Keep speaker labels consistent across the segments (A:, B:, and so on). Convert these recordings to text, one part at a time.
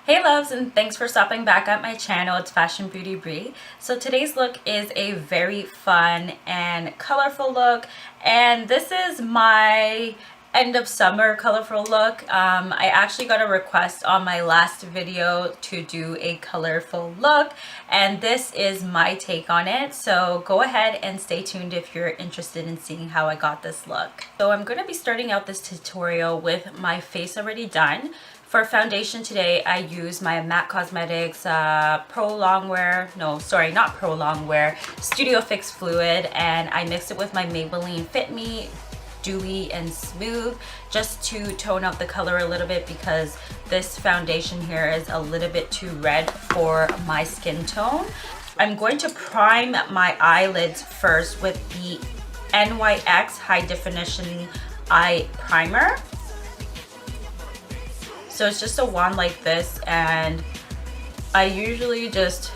A: Hey loves, and thanks for stopping back at my channel. It's Fashionbeautybri. So today's look is a very fun and colorful look, and this is my end of summer colorful look. I actually got a request on my last video to do a colorful look, and this is my take on it. So go ahead and stay tuned if you're interested in seeing how I got this look. So I'm going to be starting out this tutorial with my face already done. For foundation today, I use my MAC Cosmetics Pro Longwear, not Pro Longwear, Studio Fix Fluid, and I mixed it with my Maybelline Fit Me Dewy and Smooth just to tone up the color a little bit because this foundation here is a little bit too red for my skin tone. I'm going to prime my eyelids first with the NYX High Definition Eye Primer. So it's just a wand like this, and I usually just,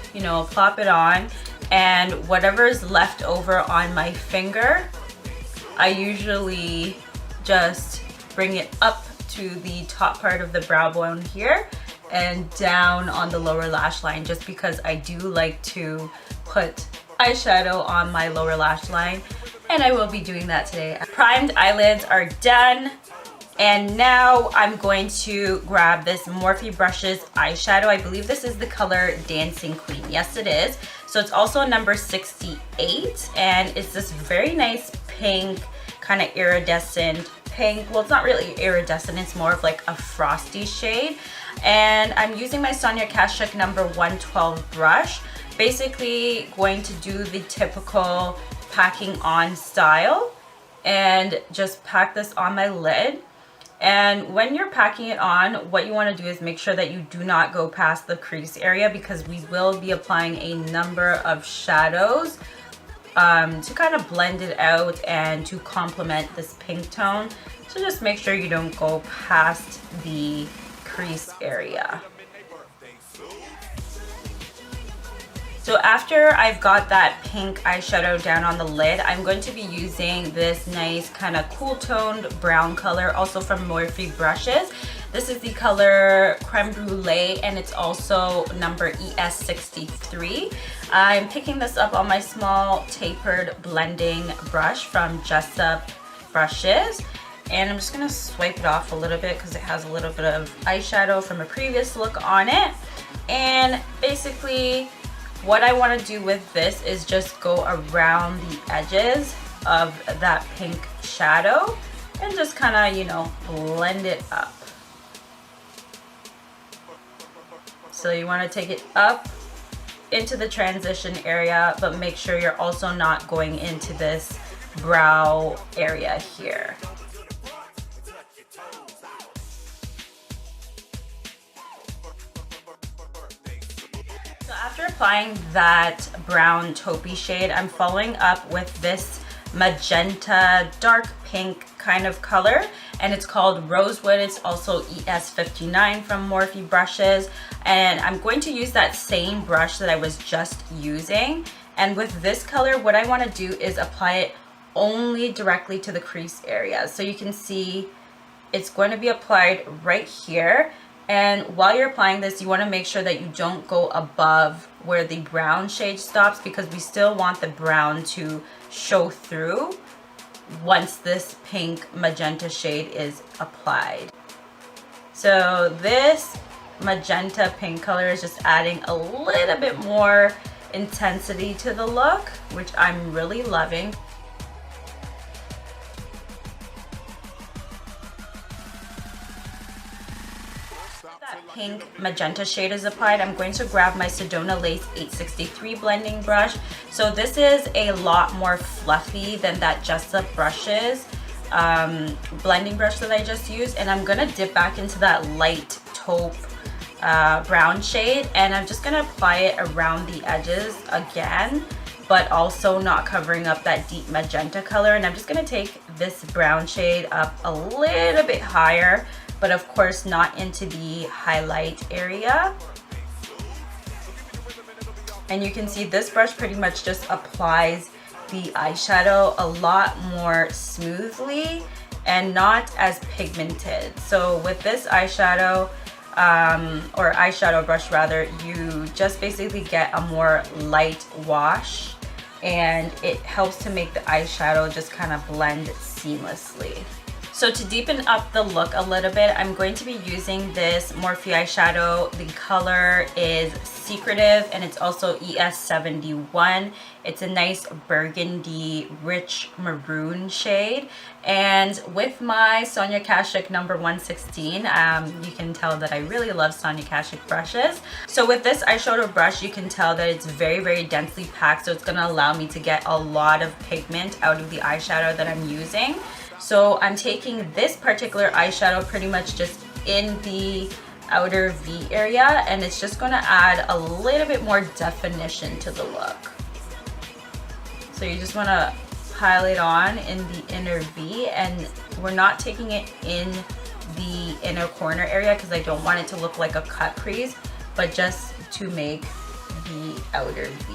A: plop it on, and whatever is left over on my finger, I usually just bring it up to the top part of the brow bone here and down on the lower lash line, just because I do like to put eyeshadow on my lower lash line, and I will be doing that today. Primed eyelids are done. And now I'm going to grab this Morphe Brushes eyeshadow. I believe this is the color Dancing Queen. Yes, it is. So it's also number 68. And it's this very nice pink, kind of iridescent pink. Well, it's not really iridescent. It's more of like a frosty shade. And I'm using my Sonia Kashuk number 112 brush. Basically going to do the typical packing on style. And just pack this on my lid. And when you're packing it on, what you want to do is make sure that you do not go past the crease area, because we will be applying a number of shadows to kind of blend it out and to complement this pink tone. So just make sure you don't go past the crease area. So after I've got that pink eyeshadow down on the lid, I'm going to be using this nice kind of cool toned brown color, also from Morphe Brushes. This is the color Creme Brulee, and it's also number ES63. I'm picking this up on my small tapered blending brush from Jessup brushes. And I'm just going to swipe it off a little bit because it has a little bit of eyeshadow from a previous look on it. And basically, what I want to do with this is just go around the edges of that pink shadow and just kind of, blend it up. So you want to take it up into the transition area, but make sure you're also not going into this brow area here. After applying that brown taupey shade, I'm following up with this magenta dark pink kind of color, and it's called Rosewood. It's also ES59 from Morphe Brushes, and I'm going to use that same brush that I was just using. And with this color, what I want to do is apply it only directly to the crease area. So you can see it's going to be applied right here. And while you're applying this, you want to make sure that you don't go above where the brown shade stops, because we still want the brown to show through once this pink magenta shade is applied. So this magenta pink color is just adding a little bit more intensity to the look, which I'm really loving. Pink magenta shade is applied, I'm going to grab my Sedona Lace 863 blending brush. So this is a lot more fluffy than that Jessup Brushes blending brush that I just used, and I'm gonna dip back into that light taupe brown shade, and I'm just gonna apply it around the edges again, but also not covering up that deep magenta color. And I'm just gonna take this brown shade up a little bit higher, but of course not into the highlight area. And you can see this brush pretty much just applies the eyeshadow a lot more smoothly and not as pigmented. So with this eyeshadow, or eyeshadow brush rather, you just basically get a more light wash, and it helps to make the eyeshadow just kind of blend seamlessly. So to deepen up the look a little bit, I'm going to be using this Morphe eyeshadow. The color is Secretive, and it's also ES71. It's a nice burgundy, rich maroon shade. And with my Sonia Kashuk number 116, you can tell that I really love Sonia Kashuk brushes. So with this eyeshadow brush, you can tell that it's very, very densely packed. So it's gonna allow me to get a lot of pigment out of the eyeshadow that I'm using. So I'm taking this particular eyeshadow pretty much just in the outer V area, and it's just going to add a little bit more definition to the look. So you just want to pile it on in the inner V, and we're not taking it in the inner corner area because I don't want it to look like a cut crease, but just to make the outer V.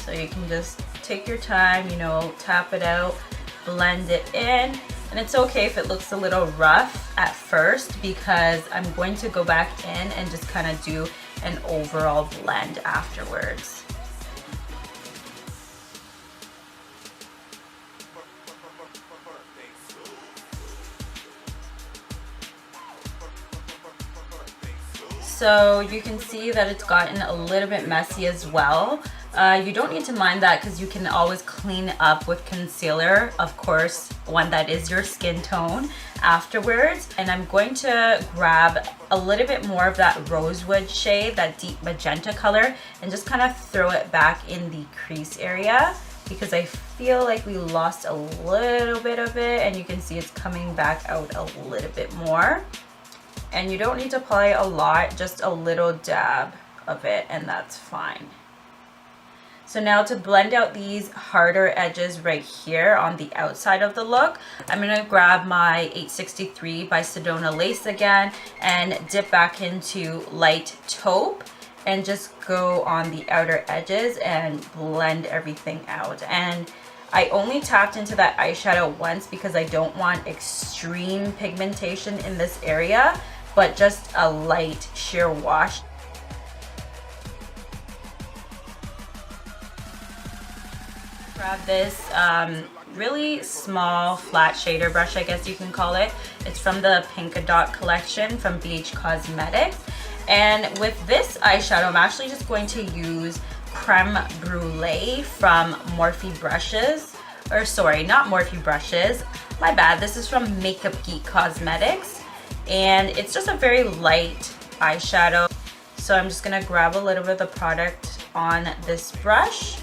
A: So you can just take your time, you know, tap it out, blend it in. And it's okay if it looks a little rough at first, because I'm going to go back in and just kind of do an overall blend afterwards. So you can see that it's gotten a little bit messy as well. You don't need to mind that because you can always clean up with concealer, of course, one that is your skin tone afterwards. And I'm going to grab a little bit more of that rosewood shade, that deep magenta color, and just kind of throw it back in the crease area, because I feel like we lost a little bit of it, and you can see it's coming back out a little bit more. And you don't need to apply a lot, just a little dab of it, and that's fine. So now to blend out these harder edges right here on the outside of the look, I'm going to grab my 863 by Sedona Lace again and dip back into light taupe and just go on the outer edges and blend everything out. And I only tapped into that eyeshadow once because I don't want extreme pigmentation in this area, but just a light sheer wash. Grab this really small flat shader brush, I guess you can call it. It's from the Pink Dot collection from BH Cosmetics. And with this eyeshadow, I'm actually just going to use Creme Brulee from Morphe brushes. Or sorry, not Morphe brushes. My bad. This is from Makeup Geek Cosmetics. And it's just a very light eyeshadow. So I'm just going to grab a little bit of the product on this brush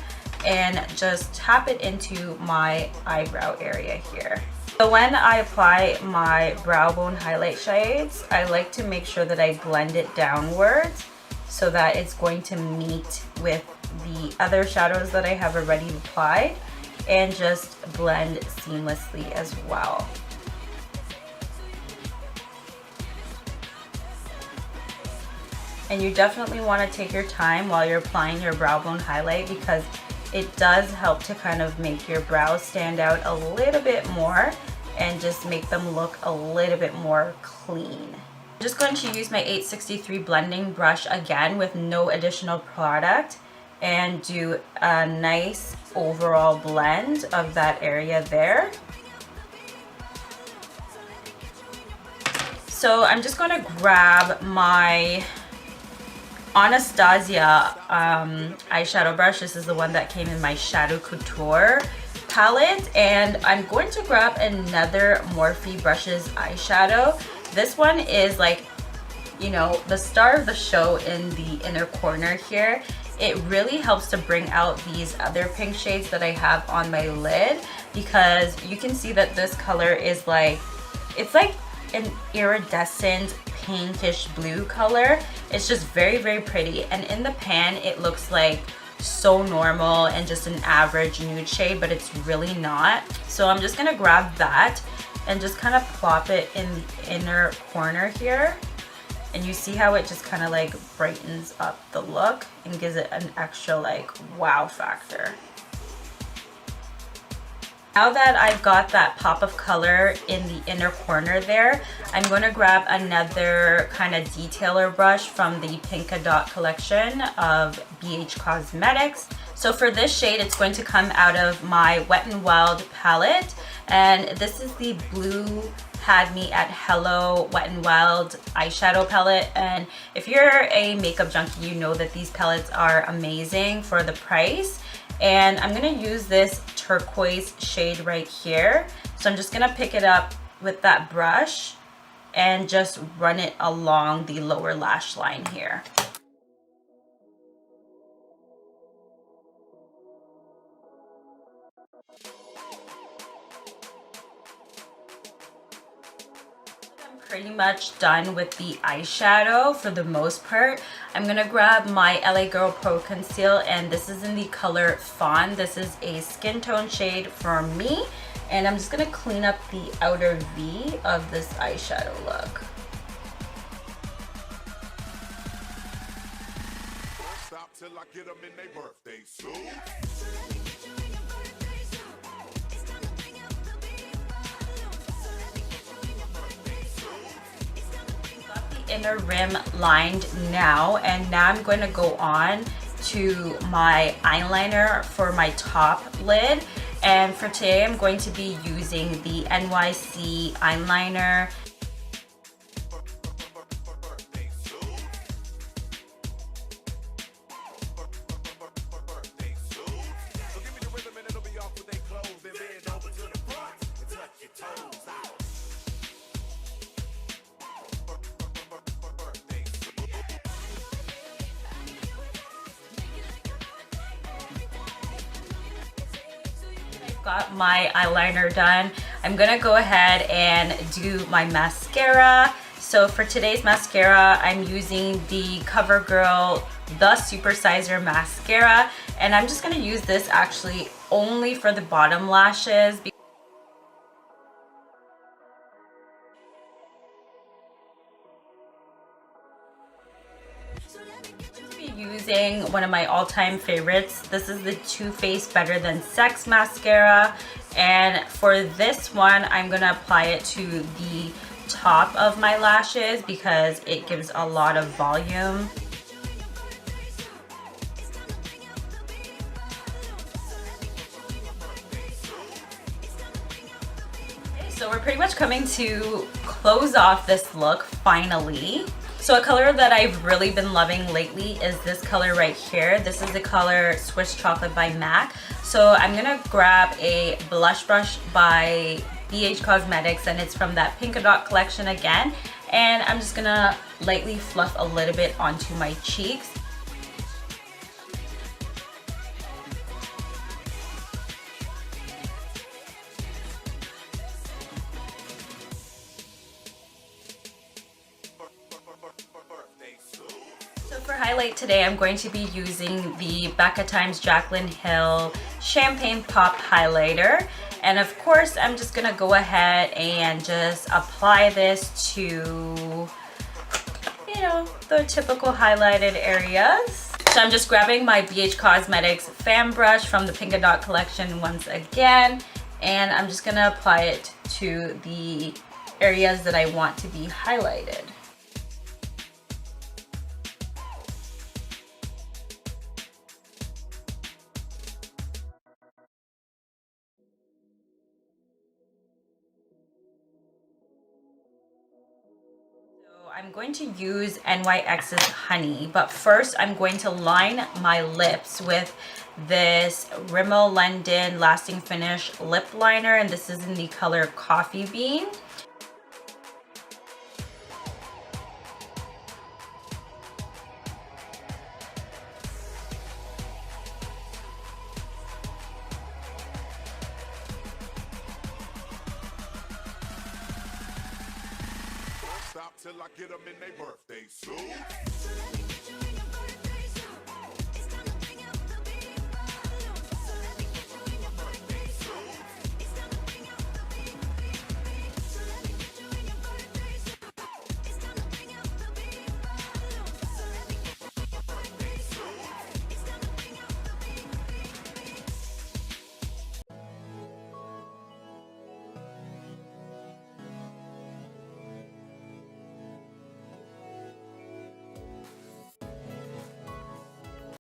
A: and just tap it into my eyebrow area here. So when I apply my brow bone highlight shades, I like to make sure that I blend it downwards so that it's going to meet with the other shadows that I have already applied, and just blend seamlessly as well. And you definitely want to take your time while you're applying your brow bone highlight, because it does help to kind of make your brows stand out a little bit more and just make them look a little bit more clean. I'm just going to use my 863 blending brush again with no additional product and do a nice overall blend of that area there. So I'm just going to grab my Anastasia eyeshadow brush. This is the one that came in my Shadow Couture palette, and I'm going to grab another Morphe brushes eyeshadow. This one is like, you know, the star of the show in the inner corner here. It really helps to bring out these other pink shades that I have on my lid, because you can see that this color is like, it's like an iridescent pinkish blue color. It's just very, very pretty, and in the pan it looks like so normal and just an average nude shade, but it's really not. So I'm just gonna grab that and just kind of plop it in the inner corner here, and you see how it just kind of like brightens up the look and gives it an extra like wow factor. Now that I've got that pop of color in the inner corner there, I'm going to grab another kind of detailer brush from the Pinka Dot collection of BH Cosmetics. So for this shade, it's going to come out of my Wet n Wild palette, and this is the Blue Had Me at Hello Wet n Wild eyeshadow palette. And if you're a makeup junkie, you know that these palettes are amazing for the price. And I'm gonna use this turquoise shade right here. So I'm just gonna pick it up with that brush and just run it along the lower lash line here. Pretty much done with the eyeshadow for the most part. I'm gonna grab my LA Girl Pro Conceal, and this is in the color Fawn. This is a skin tone shade for me, and I'm just gonna clean up the outer V of this eyeshadow look.
B: Stop till I get them in their birthday suit.
A: Inner rim lined now, and now I'm going to go on to my eyeliner for my top lid. And for today I'm going to be using the NYC eyeliner. Got my eyeliner done. I'm gonna go ahead and do my mascara. So for today's mascara, I'm using the CoverGirl The Supersizer Mascara, and I'm just gonna use this actually only for the bottom lashes. Using one of my all-time favorites. This is the Too Faced Better Than Sex mascara, and for this one I'm gonna apply it to the top of my lashes because it gives a lot of volume. Okay, so we're pretty much coming to close off this look finally. So a color that I've really been loving lately is this color right here. This is the color Swiss Chocolate by MAC. So I'm gonna grab a blush brush by BH Cosmetics, and it's from that Pinka Dot collection again. And I'm just gonna lightly fluff a little bit onto my cheeks. For highlight today, I'm going to be using the Becca Times Jaclyn Hill Champagne Pop Highlighter. And of course, I'm just gonna go ahead and just apply this to, you know, the typical highlighted areas. So I'm just grabbing my BH Cosmetics fan brush from the Pinka Dot collection once again, and I'm just gonna apply it to the areas that I want to be highlighted. I'm going to use NYX's Honey, but first I'm going to line my lips with this Rimmel London Lasting Finish lip liner, and this is in the color Coffee Bean.
B: Stop till I get them in their birthday suit.